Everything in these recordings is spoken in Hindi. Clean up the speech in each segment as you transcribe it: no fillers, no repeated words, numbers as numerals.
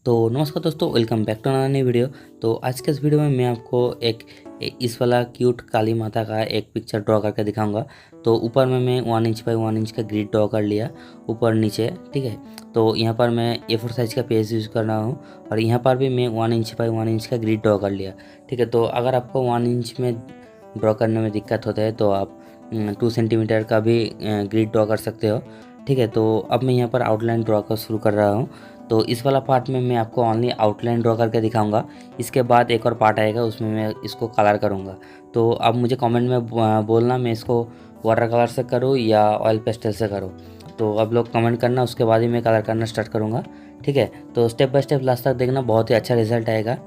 तो नमस्कार दोस्तों, welcome back to another new video. तो आज के इस वीडियो में मैं आपको इस वाला क्यूट काली माता का एक पिक्चर ड्रॉ करके दिखाऊंगा। तो ऊपर में मैं 1 इंच बाई 1 इंच का ग्रिड ड्रॉ कर लिया ऊपर नीचे, ठीक है। तो यहाँ पर मैं A4 साइज़ का पेज यूज़ कर रहा हूँ और यहाँ पर भी मैं 1 इंच बाई 1 इंच का ग्रिड ड्रॉ कर लिया, ठीक है। तो अगर आपको 1 इंच में ड्रॉ करने में दिक्कत होता है तो आप 2 सेंटीमीटर का भी ग्रिड ड्रॉ कर सकते हो, ठीक है। तो अब मैं यहाँ पर आउटलाइन ड्रॉ कर शुरू कर रहा हूँ। तो इस वाला पार्ट में मैं आपको ओनली आउटलाइन ड्रॉ करके दिखाऊंगा। इसके बाद एक और पार्ट आएगा, उसमें मैं इसको कलर करूँगा। तो अब मुझे कमेंट में बोलना मैं इसको वाटर कलर से करूँ या ऑयल पेस्टल से करूँ। तो अब लोग कमेंट करना, उसके बाद ही मैं कलर करना स्टार्ट करूँगा, ठीक है। तो स्टेप बाय स्टेप लास्ट तक देखना, बहुत ही अच्छा रिजल्ट आएगा।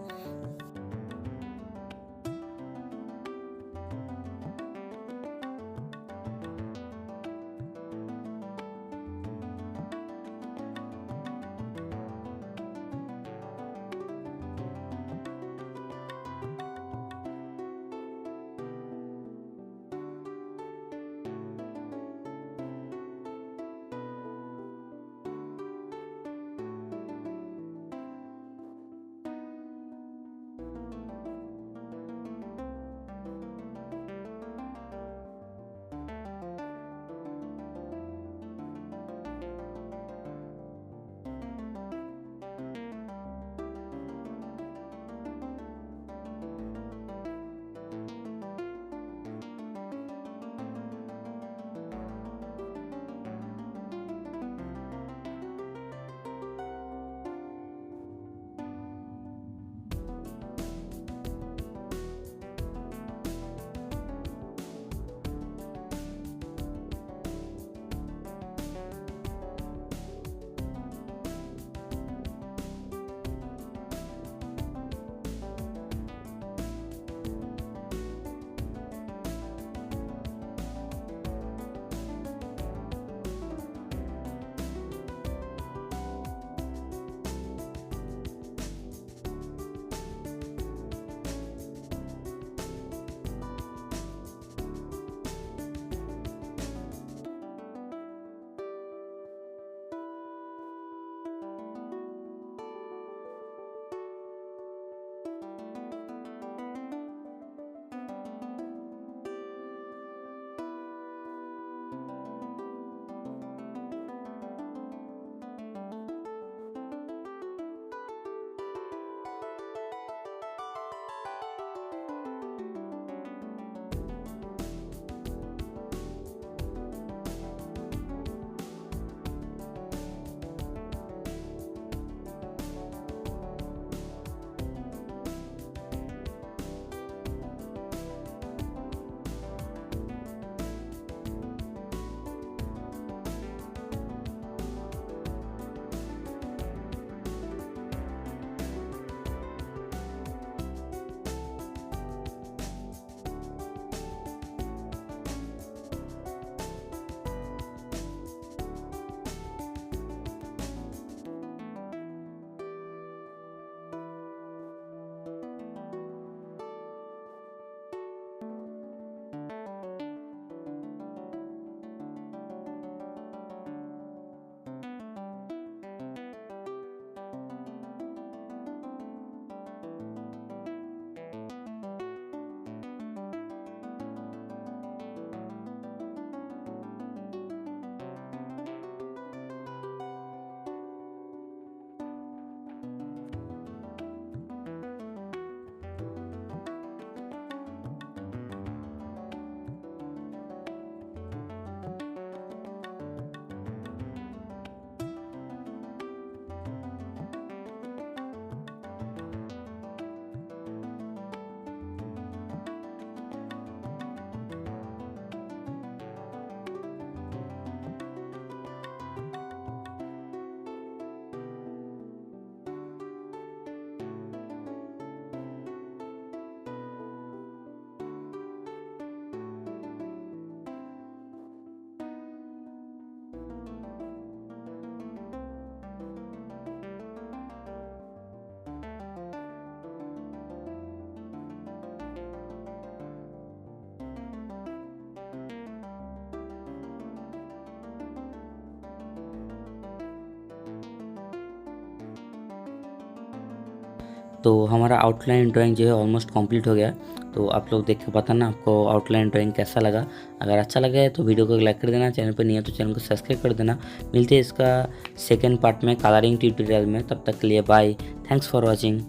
तो हमारा आउटलाइन ड्राइंग जो है ऑलमोस्ट कंप्लीट हो गया। तो आप लोग देख के बताना आपको आउटलाइन ड्राइंग कैसा लगा। अगर अच्छा लगा है तो वीडियो को लाइक कर देना, चैनल पर नहीं है तो चैनल को सब्सक्राइब कर देना। मिलते हैं इसका सेकेंड पार्ट में कलरिंग ट्यूटोरियल में, तब तक के लिए बाय, थैंक्स फॉर वॉचिंग।